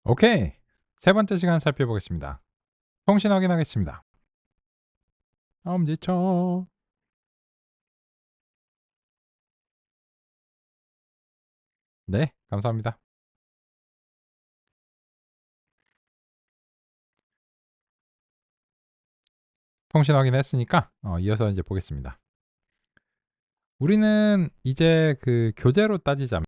오케이. 세 번째 시간 살펴보겠습니다. 통신 확인하겠습니다. 엄지척. 네, 감사합니다. 통신 확인했으니까 이어서 이제 보겠습니다. 우리는 이제 그 교재로 따지자면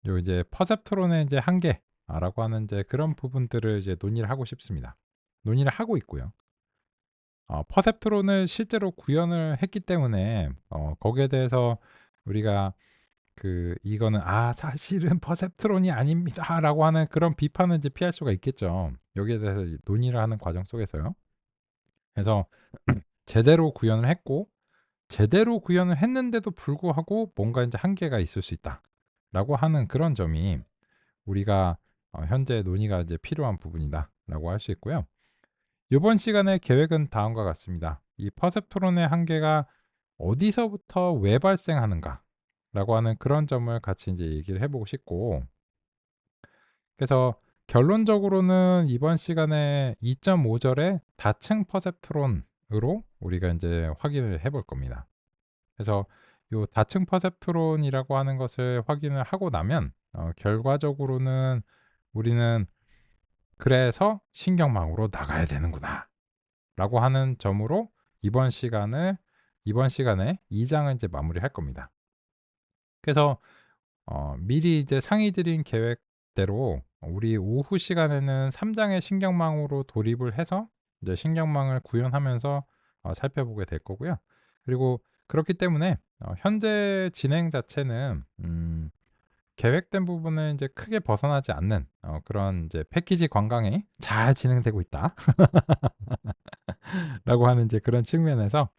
요 이제 퍼셉트론의 이제 한계라고 하는 이제 그런 부분들을 이제 논의를 하고 싶습니다. 논의를 하고 있고요. 퍼셉트론을 실제로 구현을 했기 때문에 거기에 대해서 우리가 이거는 사실은 퍼셉트론이 아닙니다라고 하는 그런 비판은 이제 피할 수가 있겠죠. 여기에 대해서 논의를 하는 과정 속에서요. 그래서 제대로 구현을 했고 제대로 구현을 했는데도 불구하고 뭔가 이제 한계가 있을 수 있다라고 하는 그런 점이 우리가 현재 논의가 이제 필요한 부분이다라고 할 수 있고요. 이번 시간의 계획은 다음과 같습니다. 이 퍼셉트론의 한계가 어디서부터 왜 발생하는가라고 하는 그런 점을 같이 이제 얘기를 해보고 싶고, 그래서 결론적으로는 이번 시간에 2.5절의 다층 퍼셉트론으로 우리가 이제 확인을 해볼 겁니다. 그래서 이 다층 퍼셉트론이라고 하는 것을 확인을 하고 나면 결과적으로는 우리는 그래서 신경망으로 나가야 되는구나 라고 하는 점으로 이번 시간에 2장을 이제 마무리할 겁니다. 그래서 미리 이제 상의 드린 계획대로 우리 오후 시간에는 3장의 신경망으로 돌입을 해서 이제 신경망을 구현하면서 살펴보게 될 거고요. 그리고 그렇기 때문에 현재 진행 자체는 계획된 부분을 이제 크게 벗어나지 않는 그런 이제 패키지 관광이 잘 진행되고 있다라고 하는 이제 그런 측면에서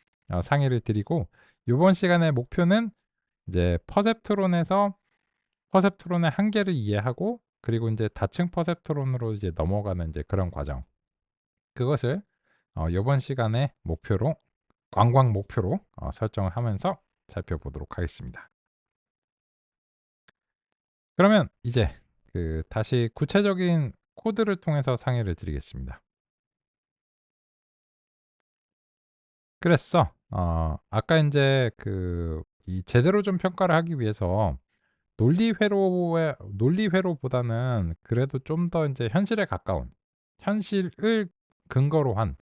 상의를 드리고, 이번 시간의 목표는 이제 퍼셉트론의 한계를 이해하고 그리고 이제 다층 퍼셉트론으로 이제 넘어가는 이제 그런 과정, 그것을 이번 시간의 목표로 관광 목표로 설정을 하면서 살펴보도록 하겠습니다. 그러면 이제 다시 구체적인 코드를 통해서 상의를 드리겠습니다. 그랬어. 아까 이제 이 제대로 좀 평가를 하기 위해서 논리 회로보다는 그래도 좀 더 이제 현실에 가까운 현실을 근거로 한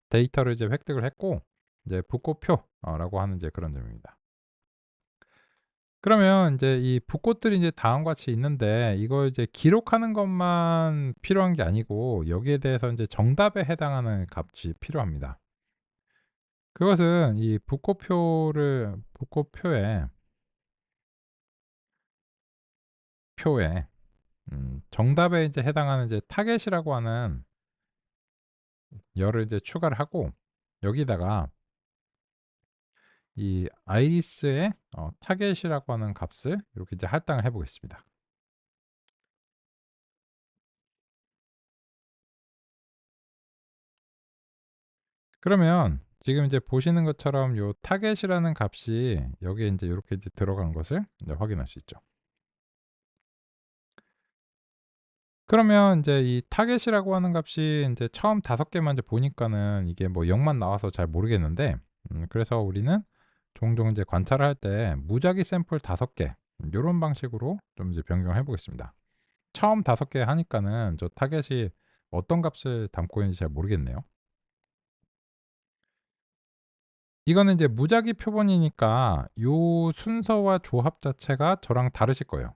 데이터를 이제 획득을 했고, 이제 붓고표라고 하는 이제 그런 점입니다. 그러면 이제 이 붓꽃들이 이제 다음과 같이 있는데 이걸 이제 기록하는 것만 필요한 게 아니고 여기에 대해서 이제 정답에 해당하는 값이 필요합니다. 그것은 이 붓고표에 정답에 이제 해당하는 이제 타겟이라고 하는 열을 이제 추가를 하고, 여기다가 이 아이리스의 타겟이라고 하는 값을 이렇게 이제 할당을 해 보겠습니다. 그러면 지금 이제 보시는 것처럼 요 타겟이라는 값이 여기에 이제 이렇게 이제 들어간 것을 이제 확인할 수 있죠. 그러면 이제 이 타겟이라고 하는 값이 이제 처음 5개만 이제 보니까는 이게 뭐 0만 나와서 잘 모르겠는데, 그래서 우리는 종종 이제 관찰을 할 때 무작위 샘플 5개 요런 방식으로 좀 이제 변경해 보겠습니다. 처음 5개 하니까는 저 타겟이 어떤 값을 담고 있는지 잘 모르겠네요. 이거는 이제 무작위 표본이니까 요 순서와 조합 자체가 저랑 다르실 거예요.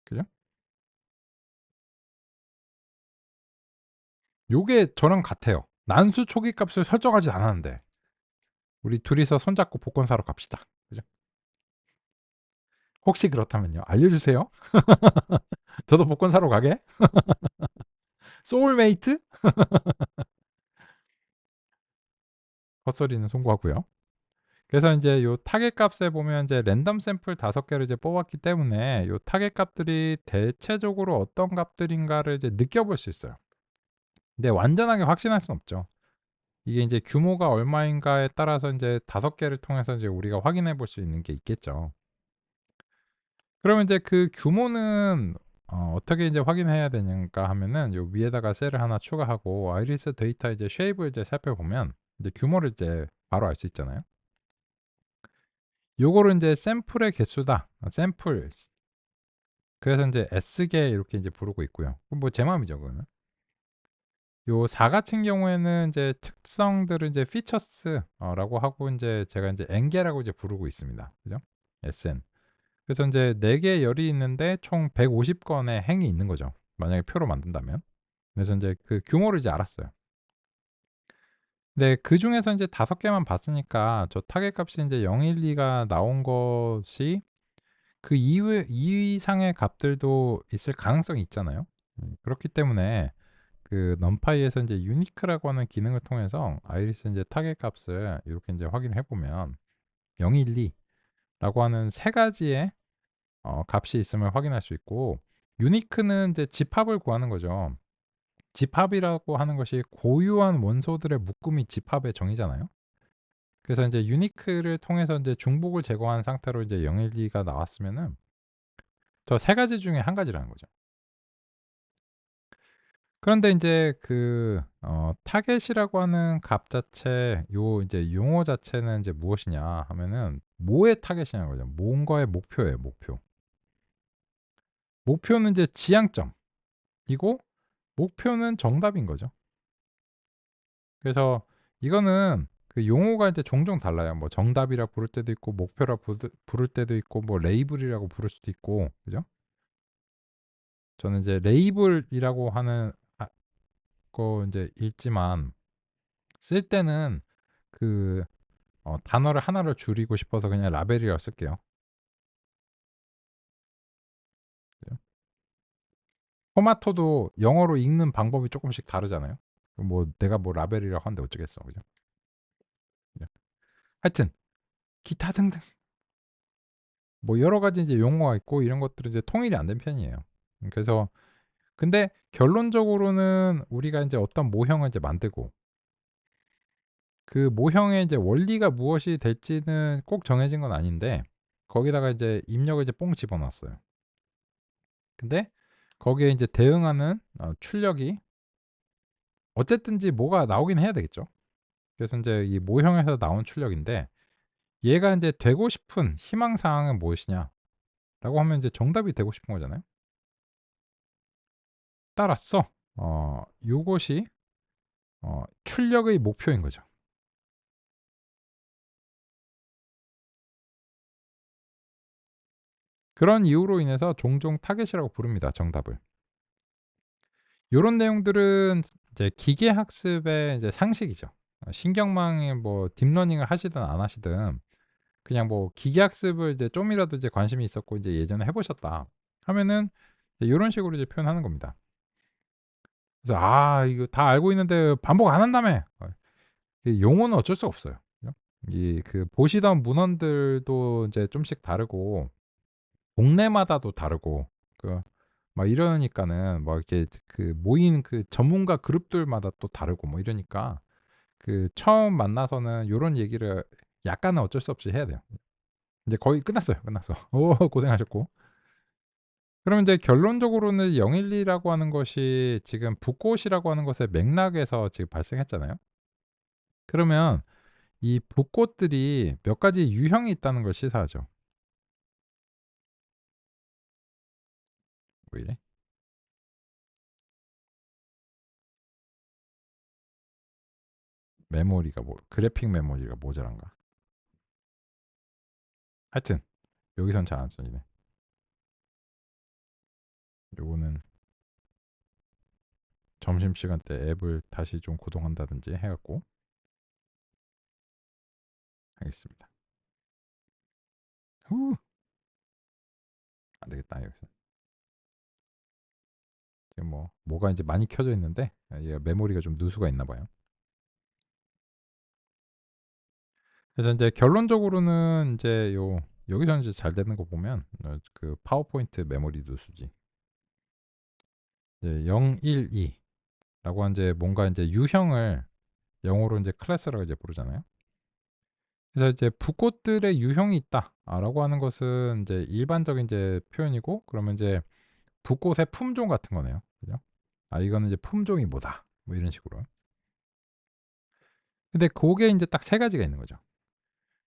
그죠? 요게 저랑 같아요. 난수 초기 값을 설정하지 않았는데 우리 둘이서 손잡고 복권 사러 갑시다. 그죠? 혹시 그렇다면요. 알려주세요. 저도 복권 사러 가게. 소울메이트? 헛소리는 송구하고요. 그래서 이제 요 타겟 값에 보면 이제 랜덤 샘플 5개를 이제 뽑았기 때문에 요 타겟 값들이 대체적으로 어떤 값들인가를 이제 느껴볼 수 있어요. 근데 완전하게 확신할 수는 없죠. 이게 인제 규모가 얼마인가에 따라서 인제 5 개를 통해서 이제 우리가 확인해 볼 수 있는 게 있겠죠. 그러면 인제 그 규모는 어떻게 인제 확인해야 되는가 하면은 요 위에다가 셀을 하나 추가하고 아이리스 데이터 이제 쉐입을 이제 살펴보면 이제 규모를 이제 바로 알 수 있잖아요. 요거를 인제 샘플의 개수다. 샘플 그래서 인제 S개 이렇게 인제 부르고 있고요. 그건 뭐 제 마음이죠 그거는. 요 4 같은 경우에는 인제 특성들을 이제 features 라고 하고 인제 제가 인제 N개라고 이제 부르고 있습니다. 그죠? SN. 그래서 인제 4 개의 열이 있는데 총 150 건의 행이 있는 거죠, 만약에 표로 만든다면. 그래서 인제 그 규모를 이제 알았어요. 근데 그중에서 인제 5 개만 봤으니까 저 타겟 값이 인제 0, 1, 2가 나온 것이 그 이외 이상의 값들도 있을 가능성이 있잖아요. 그렇기 때문에 그 numPy에서 인제 unique라고 하는 기능을 통해서 아이리스 인제 타겟 값을 요렇게 인제 확인을 해 보면 0, 1, 2 라고 하는 3 가지의 값이 있음을 확인할 수 있고, unique는 인제 집합을 구하는 거죠. 집합이라고 하는 것이 고유한 원소들의 묶음이 집합의 정의잖아요. 그래서 인제 unique를 통해서 인제 중복을 제거한 상태로 이제 0, 1, 2가 나왔으면은 저 3 가지 중에 1 가지라는 거죠. 그런데 인제 그 타겟이라고 하는 값 자체 요 인제 용어 자체는 인제 무엇이냐 하면은 뭐의 타겟이냐는 거죠. 뭔가의 목표예요, 목표. 목표는 이제 지향점이고 목표는 정답인 거죠. 그래서 이거는 그 용어가 이제 종종 달라요. 뭐 정답이라 부를 때도 있고 목표라 부를 때도 있고 뭐 레이블이라고 부를 수도 있고. 그죠? 저는 이제 레이블이라고 하는 거 인제 읽지만 쓸 때는 그 단어를 하나를 줄이고 싶어서 그냥 라벨이라고 쓸게요. 그죠? 토마토도 영어로 읽는 방법이 쪼끔씩 다르잖아요. 뭐 내가 뭐 라벨이라고 하는데 어쩌겠어. 그죠? 네. 하여튼 기타 등등 뭐 여러 가지 이제 용어가 있고 이런 것들은 이제 통일이 안 된 편이에요. 그래서 근데 결론적으로는 우리가 인제 어떤 모형을 이제 만들고 그 모형의 이제 원리가 무엇이 될지는 꼭 정해진 건 아닌데 거기다가 이제 입력을 이제 뽕 집어 넣었어요. 근데 거기에 인제 대응하는 출력이 어쨌든지 뭐가 나오긴 해야 되겠죠. 그래서 인제 이 모형에서 나온 출력인데 얘가 인제 되고 싶은 희망 사항은 무엇이냐라고 하면 인제 정답이 되고 싶은 거잖아요. 따라서 요것이 출력의 목표인 거죠. 그런 이유로 인해서 종종 타겟이라고 부릅니다, 정답을. 요런 내용들은 이제 기계 학습의 이제 상식이죠. 신경망에 뭐 딥러닝을 하시든 안 하시든 그냥 뭐 기계 학습을 이제 좀이라도 이제 관심이 있었고 이제 예전에 해 보셨다 하면은 이제 요런 식으로 이제 표현하는 겁니다. 그래서 "아 이거 다 알고 있는데 반복 안 한다며." 이 용어는 어쩔 수가 없어요. 그죠? 이 그 보시던 문헌들도 인제 좀씩 다르고 동네마다도 다르고 그 막 이러니까는 뭐 이렇게 그 모인 그 전문가 그룹들마다 또 다르고 뭐 이러니까 그 처음 만나서는 요런 얘기를 약간은 어쩔 수 없이 해야 돼요. 인제 거의 끝났어요. 끝났어. 오 고생하셨고. 그러면 인제 결론적으로는 012라고 하는 것이 지금 붓꽃이라고 하는 것의 맥락에서 지금 발생했잖아요. 그러면 이 붓꽃들이 몇 가지 유형이 있다는 걸 시사하죠. 왜 이래? 메모리가 뭐 그래픽 메모리가 모자란가? 하여튼 여기선 잘 안 써지네. 요거는 점심시간 때 앱을 다시 좀 구동한다든지 해 갖고 하겠습니다. 후. 안 되겠다 여기서. 지금 뭐가 인제 많이 켜져 있는데 얘가 메모리가 좀 누수가 있나 봐요. 그래서 인제 결론적으로는 인제 여기서 인제 잘 되는 거 보면 그 파워포인트 메모리 누수지. 이제 0, 1, 2 라고 인제 뭔가 인제 유형을 영어로 이제 클래스라고 이제 부르잖아요. 그래서 이제 "붓꽃들의 유형이 있다."라고 하는 것은 이제 일반적인 이제 표현이고, 그러면 이제 붓꽃의 품종 같은 거네요. 그죠? "아 이거는 이제 품종이 뭐다." 뭐 이런 식으로. 근데 고게 인제 딱 세 가지가 있는 거죠.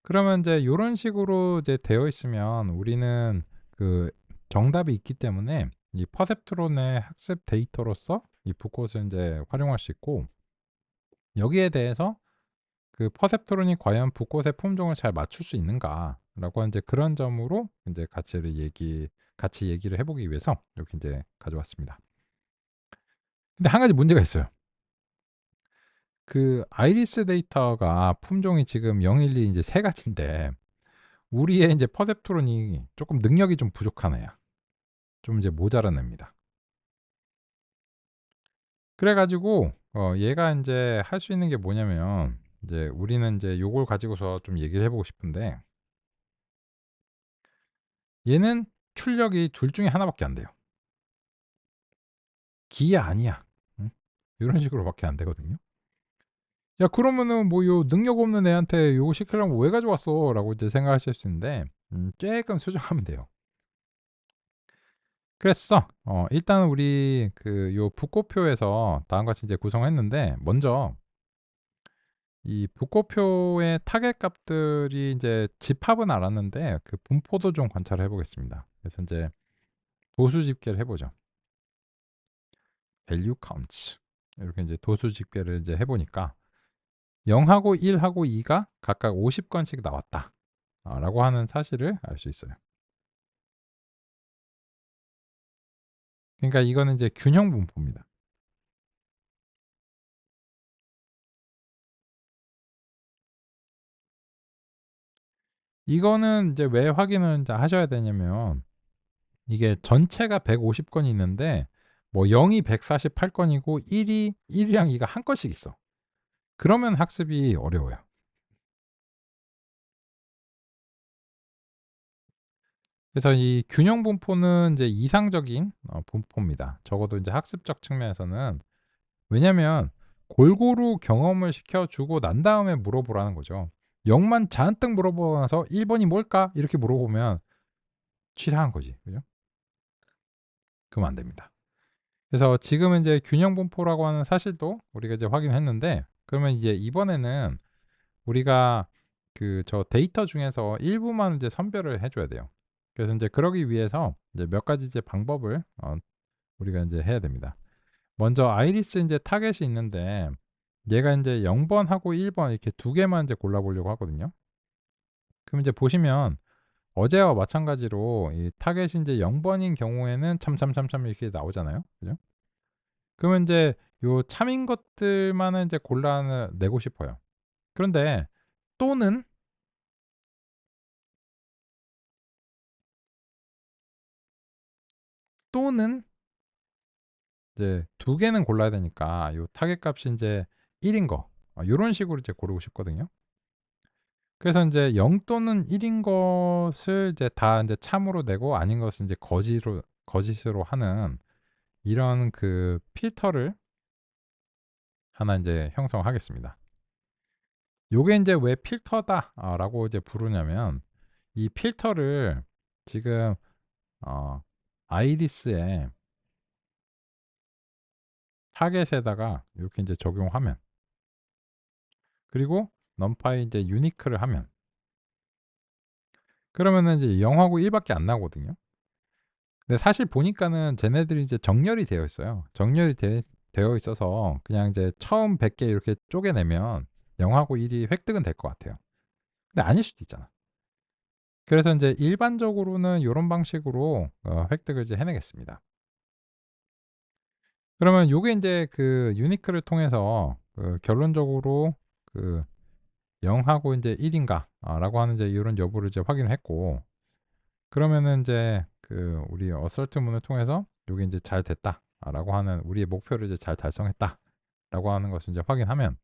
그러면 인제 요런 식으로 이제 되어 있으면 우리는 그 정답이 있기 때문에 이 퍼셉트론의 학습 데이터로서 이 붓꽃을 인제 활용할 수 있고, 여기에 대해서 그 퍼셉트론이 과연 붓꽃의 품종을 잘 맞출 수 있는가라고 하는 이제 그런 점으로 인제 같이 얘기를 해 보기 위해서 이렇게 인제 가져왔습니다. 근데 한 가지 문제가 있어요. 그 아이리스 데이터가 품종이 지금 0, 1, 2 인제 세 가지인데, 우리의 인제 퍼셉트론이 쪼끔 능력이 좀 부족한 애야. 좀 이제 모자란 애입니다. 그래 가지고 얘가 인제 할 수 있는 게 뭐냐면, 이제 우리는 인제 요걸 가지고서 좀 얘기를 해 보고 싶은데, 얘는 출력이 둘 중에 하나 밖에 안 돼요. 기야 아니야. 응? 요런 식으로 밖에 안 되거든요. "야 그러면은 뭐 요 능력 없는 애한테 요거 시키려면 왜 가져왔어?"라고 이제 생각하실 수 있는데, 쪼끔 수정하면 돼요. 그래서 일단 우리 그 요 붓꽃표에서 다음과 같이 이제 구성했는데, 먼저 이 붓꽃표의 타겟 값들이 인제 집합은 알았는데 그 분포도 좀 관찰을 해 보겠습니다. 그래서 인제 도수 집계를 해 보죠. value counts 이렇게 인제 도수 집계를 이제 해 보니까 0 하고 1 하고 2가 각각 50 건씩 나왔다. 라고 하는 사실을 알 수 있어요. 그러니까 이거는 이제 균형 분포입니다. 이거는 인제 왜 확인을 인제 하셔야 되냐면, 이게 전체가 150 건이 있는데 뭐 0이 148 건이고 1 이랑 2가 한 건씩 있어. 그러면 학습이 어려워요. 그래서 이 균형 분포는 이제 이상적인 분포입니다. 적어도 인제 학습적 측면에서는. 왜냐면 골고루 경험을 시켜 주고 난 다음에 물어보라는 거죠. 0만 잔뜩 물어보고 나서 "1 번이 뭘까?" 이렇게 물어보면 치사한 거지. 그죠? 그러면 안 됩니다. 그래서 지금은 이제 균형 분포라고 하는 사실도 우리가 이제 확인했는데, 그러면 이제 이번에는 우리가 그 저 데이터 중에서 일부만 이제 선별을 해 줘야 돼요. 그래서 인제 그러기 위해서 이제 몇 가지 이제 방법을 우리가 인제 해야 됩니다. 먼저 아이리스 인제 타겟이 있는데, 얘가 인제 0 번하고 1번 이렇게 두 개만 이제 골라 보려고 하거든요. 그럼 이제 보시면 어제와 마찬가지로 이 타겟이 인제 0 번인 경우에는 참참참참 이렇게 나오잖아요. 그죠? 그러면 인제 요 참인 것들만을 인제 골라 내고 싶어요. 그런데 또는, 또는 이제 두 개는 골라야 되니까 요 타겟 값이 인제 1인 거, 요런 식으로 이제 고르고 싶거든요. 그래서 인제 0 또는 1인 것을 이제 다 인제 참으로 내고 아닌 것은 인제 거짓으로 하는 이런 그 필터를 하나 인제 형성하겠습니다. 요게 인제 왜 필터다 라고 이제 부르냐면, 이 필터를 지금 어 아이리스의 타겟에다가 요렇게 인제 적용하면, 그리고 numPy 이제 유니크를 하면, 그러면은 이제 0 하고 1 밖에 안 나오거든요. 근데 사실 보니까는 쟤네들이 이제 정렬이 되어 있어요. 되어 있어서 그냥 이제 처음 100개 이렇게 쪼개내면 0 하고 1이 획득은 될 것 같아요. 근데 아닐 수도 있잖아. 그래서 인제 일반적으로는 요런 방식으로 획득을 이제 해내겠습니다. 그러면 요게 인제 그 유니크를 통해서 그 결론적으로 그 0 하고 인제 1 인가 라고 하는 이제 요런 여부를 이제 확인을 했고, 그러면은 인제 그 우리 어설트문을 통해서 요게 인제 '잘 됐다.'라고 하는, '우리의 목표를 이제 잘 달성했다.'라고 하는 것을 인제 확인하면,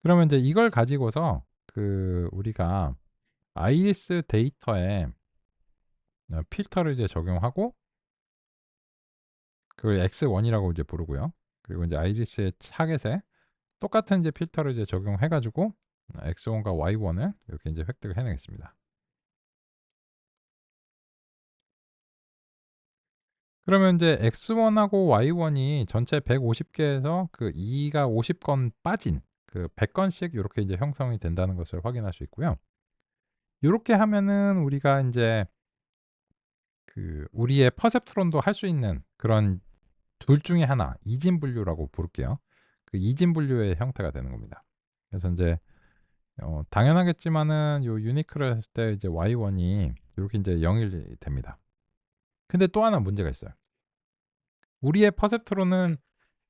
그러면 인제 이걸 가지고서 그 우리가 아이리스 데이터에 필터를 이제 적용하고, 그걸 X1 이라고 이제 부르고요. 그리고 인제 아이리스의 타겟에 똑같은 이제 필터를 이제 적용해 가지고 x1과 y1을 이렇게 이제 획득을 해내겠습니다. 그러면 이제 x1하고 y1이 전체 150개에서 그 2가 50건 빠진 그 100건씩 요렇게 이제 형성이 된다는 것을 확인할 수 있고요. 요렇게 하면은 우리가 인제 그 우리의 퍼셉트론도 할 수 있는 그런 둘 중에 하나 이진 분류라고 부를게요. 그 이진 분류의 형태가 되는 겁니다. 그래서 인제 당연하겠지만은 요 유니크를 했을 때 이제 y1이 요렇게 인제 0이 됩니다. 근데 또 하나 문제가 있어요. 우리의 퍼셉트론은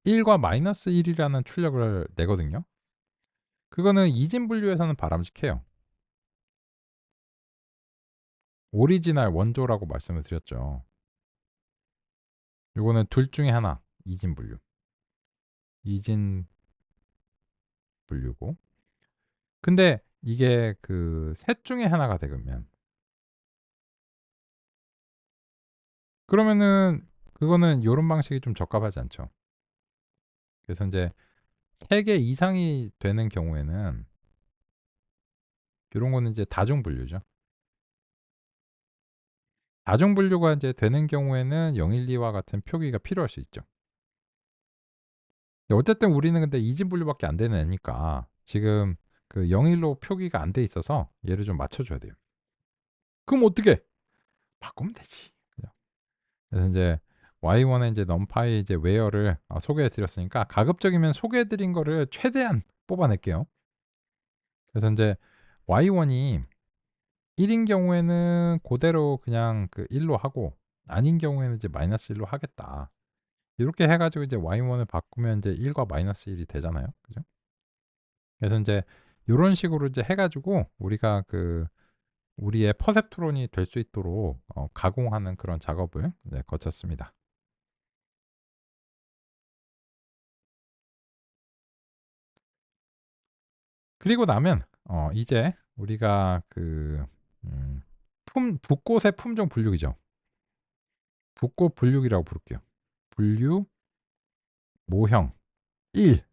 1과 마이너스 1이라는 출력을 내거든요. 그거는 이진 분류에서는 바람직해요. 오리지널 원조라고 말씀을 드렸죠. 요거는 둘 중에 하나 이진 분류. 이진 분류고. 근데 이게 그 셋 중에 하나가 되면 그러면은 그거는 요런 방식이 좀 적합하지 않죠. 그래서 인제 3개 이상이 되는 경우에는 요런 거는 이제 다중 분류죠. 다중 분류가 인제 되는 경우에는 012와 같은 표기가 필요할 수 있죠. 어쨌든 우리는 근데 이진 분류밖에 안 되는 애니까 지금 그 0일로 표기가 안 돼 있어서 얘를 좀 맞춰 줘야 돼요. 그럼 어떻게? 바꾸면 되지. 그죠? 그래서 인제 Y1의 인제 numPy 이제 where를 소개해 드렸으니까 가급적이면 소개해 드린 거를 최대한 뽑아 낼게요. 그래서 인제 Y1이 1인 경우에는 고대로 그냥 그 1로 하고 아닌 경우에는 이제 -1로 하겠다. 요렇게 해 가지고 이제 Y1을 바꾸면 인제 1과 -1이 되잖아요. 그죠? 그래서 인제 요런 식으로 이제 해 가지고 우리가 그 우리의 퍼셉트론이 될 수 있도록 가공하는 그런 작업을 네 거쳤습니다. 그리고 나면 이제 우리가 그 붓꽃의 품종 분류기죠. 붓꽃 분류기라고 부를게요. 분류 모형 1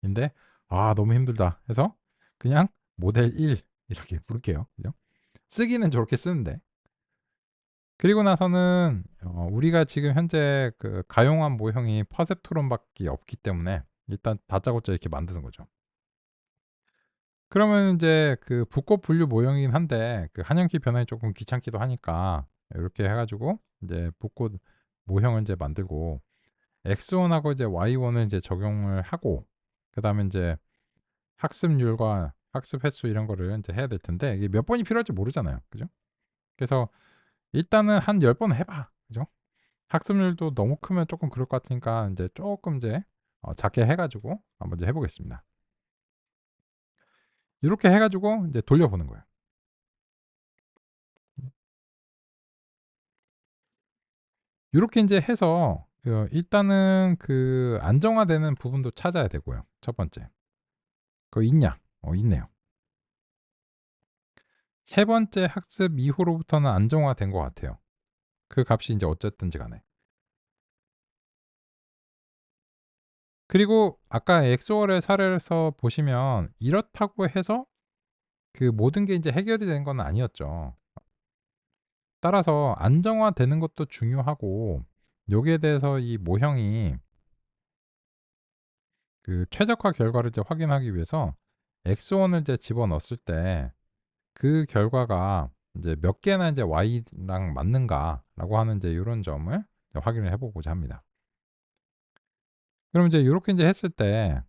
인데 '아 너무 힘들다.' 해서 그냥 모델 1 이렇게 부를게요. 그죠? 쓰기는 저렇게 쓰는데. 그리고 나서는 우리가 지금 현재 그 가용한 모형이 퍼셉트론밖에 없기 때문에 일단 다짜고짜 이렇게 만드는 거죠. 그러면 인제 그 붓꽃 분류 모형이긴 한데 그 한영키 변환이 쪼끔 귀찮기도 하니까 요렇게 해 가지고 인제 붓꽃 모형을 인제 만들고 X1하고 이제 Y1을 인제 적용을 하고 그다음에 인제 학습률과 학습 횟수 이런 거를 인제 해야 될 텐데 이게 몇 번이 필요할지 모르잖아요. 그죠? 그래서 일단은 한 10번 해 봐. 그죠? 학습률도 너무 크면 쪼끔 그럴 것 같으니까 인제 쪼끔 이제 작게 해 가지고 한번 이제 해 보겠습니다. 요렇게 해 가지고 인제 돌려보는 거예요. 요렇게 인제 해서 일단은 그 안정화되는 부분도 찾아야 되고요, 첫 번째. 그거 있냐? 있네요. 세 번째 학습 이후로부터는 안정화된 것 같아요. 그 값이 인제 어쨌든지 간에. 그리고 아까 엑소월의 사례에서 보시면 이렇다고 해서 그 모든 게 인제 해결이 되는 건 아니었죠. 따라서 안정화되는 것도 중요하고 요기에 대해서 이 모형이 그 최적화 결과를 이제 확인하기 위해서 X1을 이제 집어넣었을 때 그 결과가 인제 몇 개나 인제 Y랑 맞는가라고 하는 인제 요런 점을 확인을 해 보고자 합니다. 그럼 이제 요렇게 인제 했을 때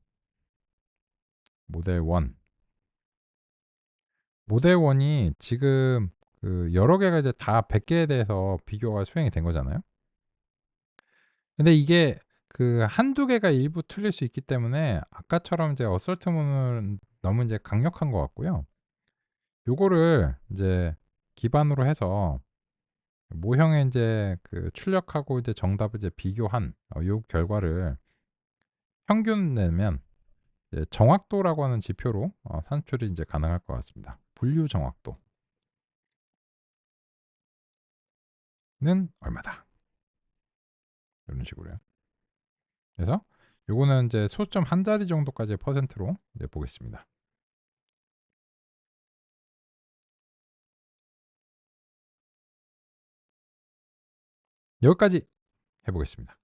모델 1 모델 1이 지금 그 여러 개가 이제 다 100 개에 대해서 비교가 수행이 된 거잖아요. 근데 이게 그 한두 개가 일부 틀릴 수 있기 때문에 아까처럼 이제 어설트문은 너무 인제 강력한 것 같고요. 요거를 인제 기반으로 해서 모형에 인제 그 출력하고 이제 정답을 이제 비교한 요 결과를 평균 내면 이제 정확도라고 하는 지표로 산출이 인제 가능할 것 같습니다. 분류 정확도는 얼마다. 이런 식으로요. 그래서 요거는 인제 소점 한 자리 정도까지의 퍼센트로 이제 보겠습니다. 여기까지 해 보겠습니다.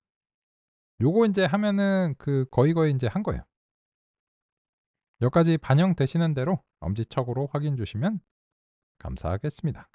요거 인제 하면은 거의 인제 한 거예요. 여기까지 반영되시는 대로 엄지척으로 확인 주시면 감사하겠습니다.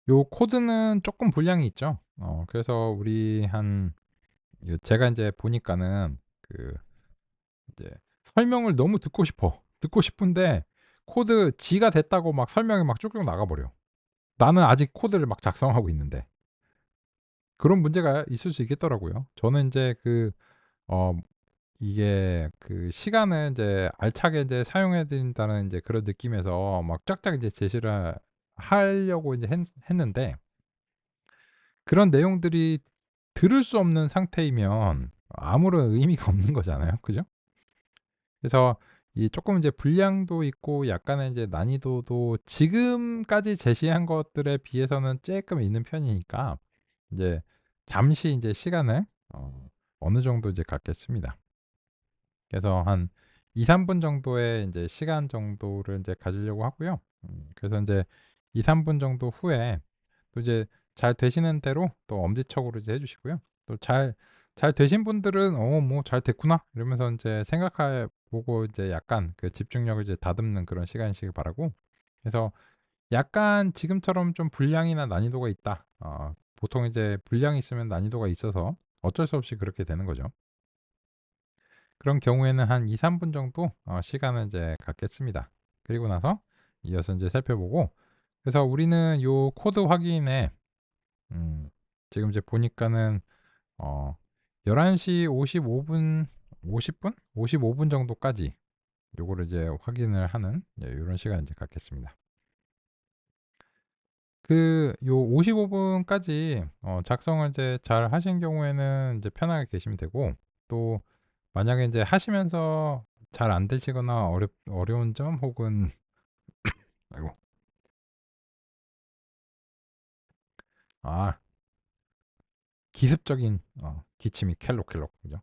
요 코드는 쪼끔 분량이 있죠. 그래서 우리 한 제가 인제 보니까는 이제 설명을 너무 듣고 싶어. 듣고 싶은데 코드 지가 됐다고 막 설명이 막 쭉쭉 나가 버려. 나는 아직 코드를 막 작성하고 있는데. 그런 문제가 있을 수 있겠더라고요. 저는 인제 어 이게 시간을 인제 알차게 인제 사용해야 된다는 인제 그런 느낌에서 막 쫙쫙 이제 제시를 하려고 이제 했는데 그런 내용들이 들을 수 없는 상태이면 아무런 의미가 없는 거잖아요. 그죠? 그래서 이 쪼끔 이제 분량도 있고 약간의 이제 난이도도 지금까지 제시한 것들에 비해서는 쪼끔 있는 편이니까 인제 잠시 인제 시간을 어느 정도 이제 갖겠습니다. 그래서 한 2-3분 정도의 인제 시간 정도를 인제 가지려고 하고요. 그래서 인제 2-3분 정도 후에 또 이제 잘 되시는 대로 또 엄지척으로 이제 해 주시고요. 또 잘 되신 분들은 '어 뭐 잘 됐구나.' 이러면서 인제 생각해 보고 이제 약간 집중력을 이제 다듬는 그런 시간이시길 바라고, 그래서 약간 지금처럼 좀 분량이나 난이도가 있다. 보통 이제 분량이 있으면 난이도가 있어서 어쩔 수 없이 그렇게 되는 거죠. 그런 경우에는 한 2-3분 정도 시간을 이제 갖겠습니다. 그리고 나서 이어서 인제 살펴보고, 그래서 우리는 요 코드 확인에 음 지금 이제 보니까는 어 11시 55분 50 분? 55분 정도까지 요거를 이제 확인을 하는 요런 시간을 이제 갖겠습니다. 요 55 분까지 작성을 이제 잘 하신 경우에는 이제 편하게 계시면 되고, 또 만약에 인제 하시면서 잘 안 되시거나 어려운 점 혹은 아이고, 아 기습적인 기침이 켈록켈록, 그죠?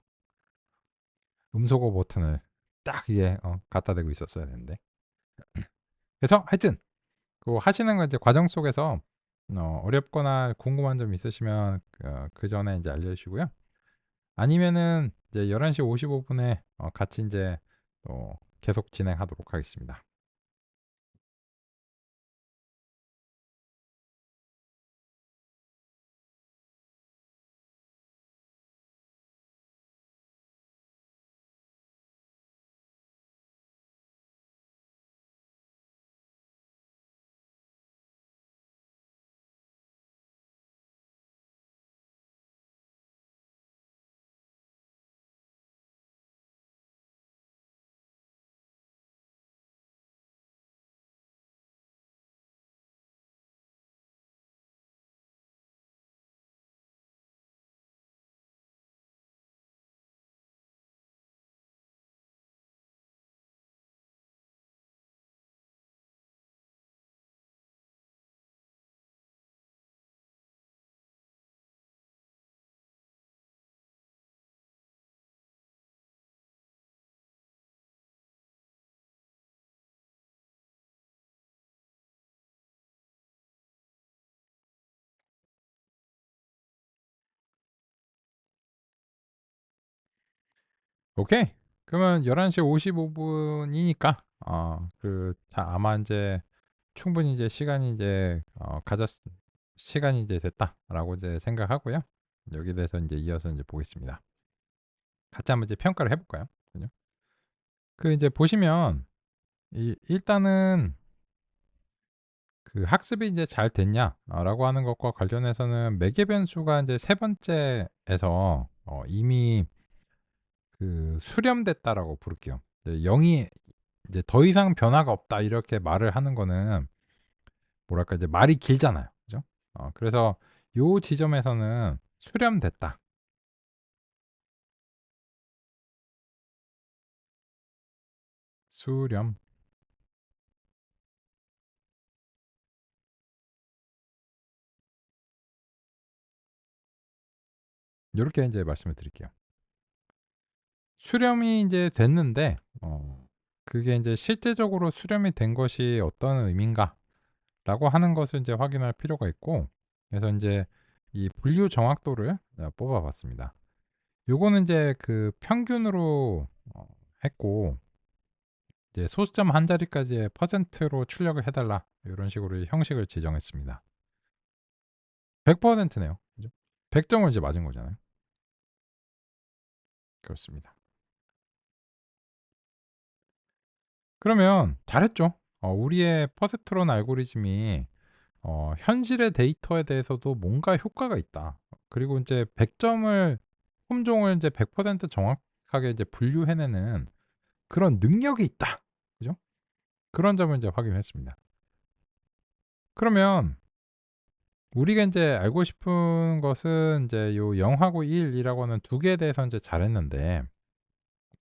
음소거 버튼을 딱 이게 갖다 대고 있었어야 되는데. 그래서 하여튼 하시는 거 이제 과정 속에서 어렵거나 궁금한 점 있으시면 그전에 인제 알려 주시고요. 아니면은 이제 11시 55 분에 같이 인제 계속 진행하도록 하겠습니다. 오케이. 그러면 11시 55 분이니까 아마 인제 충분히 이제 시간이 이제 시간이 이제 됐다라고 이제 생각하고요. 여기에 대해서 인제 이어서 인제 보겠습니다. 같이 한번 이제 평가를 해 볼까요? 그죠? 이제 보시면 일단은 '학습이 이제 잘 됐냐?' 라고 하는 것과 관련해서는 매개 변수가 인제 세 번째에서 이미 수렴됐다라고 부를게요. 이제 0이 이제 "더 이상 변화가 없다." 이렇게 말을 하는 거는 뭐랄까 이제 말이 길잖아요. 그죠? 그래서 요 지점에서는 "수렴됐다." 수렴. 요렇게 인제 말씀을 드릴게요. 수렴이 인제 됐는데 그게 인제 '실제적으로 수렴이 된 것이 어떤 의미인가?'라고 하는 것을 인제 확인할 필요가 있고, 그래서 인제 이 분류 정확도를 뽑아 봤습니다. 요거는 인제 평균으로 했고, 이제 소수점 한 자리까지의 퍼센트로 출력을 해 달라, 요런 식으로 형식을 지정했습니다. 100% 네요. 그죠? 100 점을 이제 맞은 거잖아요. 그렇습니다. 그러면 잘했죠. 우리의 퍼셉트론 알고리즘이 현실의 데이터에 대해서도 뭔가 효과가 있다. 그리고 인제 100 점을 품종을 인제 100% 정확하게 이제 분류해내는 그런 능력이 있다. 그죠? 그런 점을 인제 확인했습니다. 그러면 우리가 인제 알고 싶은 것은 인제 요 0 하고 1 이라고 하는 두 개에 대해서 인제 잘했는데,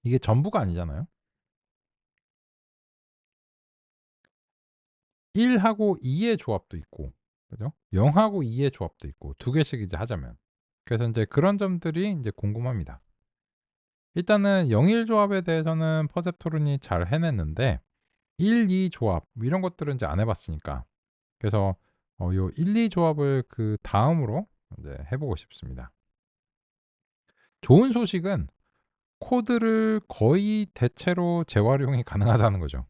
이게 전부가 아니잖아요. 1 하고 2의 조합도 있고, 그죠? 0 하고 2의 조합도 있고, 두 개씩 이제 하자면. 그래서 인제 그런 점들이 인제 궁금합니다. 일단은 0-1 조합에 대해서는 퍼셉트론이 잘 해냈는데, 1-2 조합 뭐 이런 것들은 이제 안 해 봤으니까, 그래서 요 1-2 조합을 그다음으로 인제 해 보고 싶습니다. 좋은 소식은 코드를 거의 대체로 재활용이 가능하다는 거죠.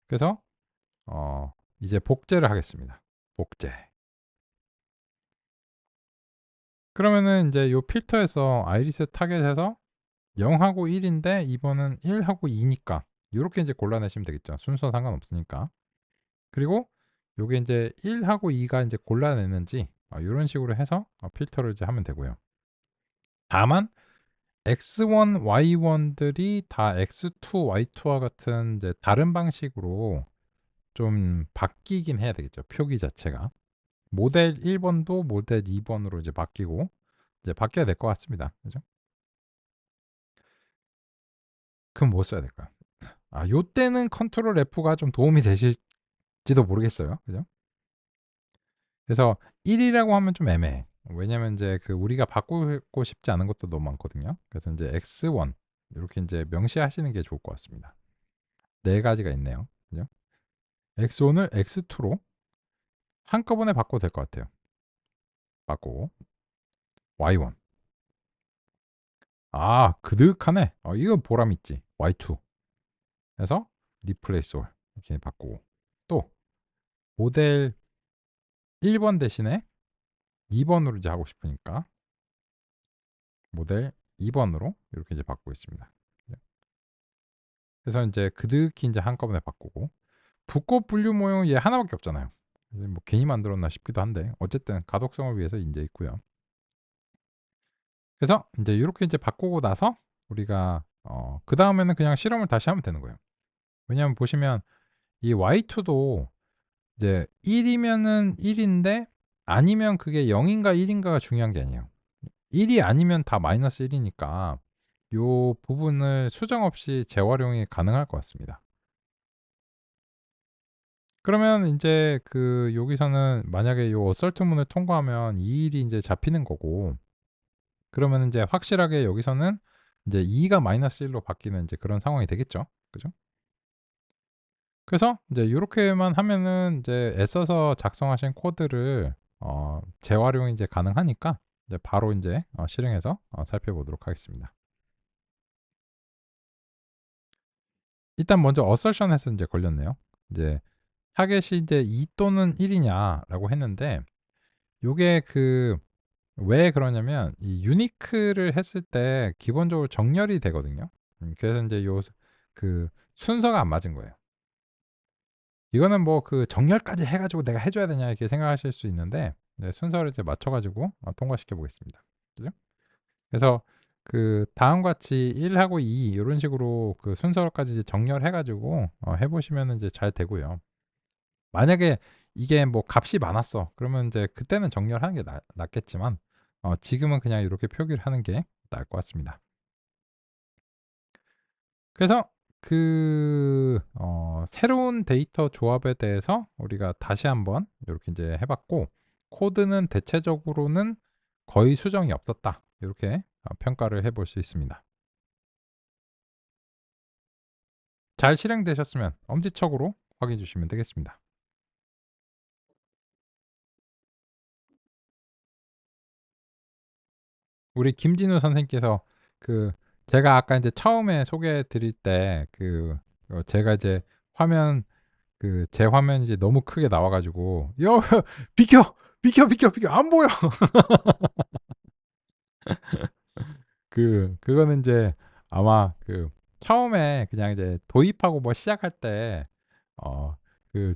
그래서 이제 복제를 하겠습니다. 복제. 그러면은 인제 요 필터에서 아이리스 타겟에서 0 하고 1 인데 이번은 1 하고 2 니까 요렇게 인제 골라내시면 되겠죠, 순서 상관없으니까. 그리고 요게 인제 1 하고 2가 인제 골라내는지 요런 식으로 해서 필터를 이제 하면 되고요. 다만 x1, y1들이 다 x2, y2와 같은 이제 다른 방식으로 좀 바뀌긴 해야 되겠죠, 표기 자체가. 모델 1 번도 모델 2 번으로 이제 바뀌고, 이제 바뀌어야 될 것 같습니다. 그죠? 그럼 뭐 써야 될까요? 요때는 컨트롤 F가 좀 도움이 되실지도 모르겠어요. 그죠? 그래서 1 이라고 하면 좀 애매해. 왜냐면 인제 우리가 바꾸고 싶지 않은 것도 너무 많거든요. 그래서 인제 x1 요렇게 인제 명시하시는 게 좋을 것 같습니다. 4 가지가 있네요. 그죠? x1을 x2로 한꺼번에 바꿔도 될 것 같아요. 바꾸고 y1. 그득하네. 이거 보람 있지. y2 해서 replace all 이렇게 바꾸고, 또 모델 1번 대신에 2 번으로 이제 하고 싶으니까 모델 2 번으로 이렇게 이제 바꾸고 있습니다. 네. 그래서 인제 그득히 인제 한꺼번에 바꾸고, 붓고 분류 모형은 얘 하나 밖에 없잖아요. 그래서 뭐 괜히 만들었나 싶기도 한데, 어쨌든 가독성을 위해서 인제 있고요. 그래서 인제 요렇게 인제 바꾸고 나서 우리가 그다음에는 그냥 실험을 다시 하면 되는 거예요. 왜냐하면 보시면 이 y2도 이제 1 이면은 1 인데, 아니면 그게 0 인가 1 인가가 중요한 게 아니에요. 1이 아니면 다 마이너스 1 이니까 요 부분을 수정 없이 재활용이 가능할 것 같습니다. 그러면 인제 여기서는 만약에 요 어설트문을 통과하면 이 일이 인제 잡히는 거고, 그러면은 인제 확실하게 여기서는 인제 2가 마이너스 1로 바뀌는 인제 그런 상황이 되겠죠. 그죠? 그래서 인제 요렇게만 하면은 인제 애써서 작성하신 코드를 재활용이 이제 가능하니까, 이제 바로 인제 실행해서 살펴보도록 하겠습니다. 일단 먼저 어설션에서 인제 걸렸네요. 이제 타겟이 이제 2 또는 1 이냐라고 했는데, 요게 왜 그러냐면 이 유니크를 했을 때 기본적으로 정렬이 되거든요. 그래서 인제 순서가 안 맞은 거예요. 이거는 뭐 '정렬까지 해 가지고 내가 해 줘야 되냐.' 이렇게 생각하실 수 있는데, 네, 순서를 이제 맞춰 가지고 통과시켜 보겠습니다. 그죠? 그래서 다음과 같이 1 하고 2 요런 식으로 순서까지 이제 정렬해 가지고 해 보시면은 이제 잘 되고요. 만약에 이게 뭐 값이 많았어. 그러면 인제 그때는 정렬하는 게 낫겠지만 지금은 그냥 요렇게 표기를 하는 게 나을 것 같습니다. 그래서 새로운 데이터 조합에 대해서 우리가 다시 한번 요렇게 인제 해 봤고, 코드는 대체적으로는 거의 수정이 없었다. 요렇게 평가를 해볼 수 있습니다. 잘 실행되셨으면 엄지척으로 확인해 주시면 되겠습니다. 우리 김진우 선생님께서 그 제가 아까 인제 처음에 소개해 드릴 때 제가 이제 화면 제 화면이 이제 너무 크게 나와 가지고 "야 비켜, 비켜, 비켜, 비켜. 안 보여." 그거는 인제 아마 처음에 그냥 이제 도입하고 뭐 시작할 때 어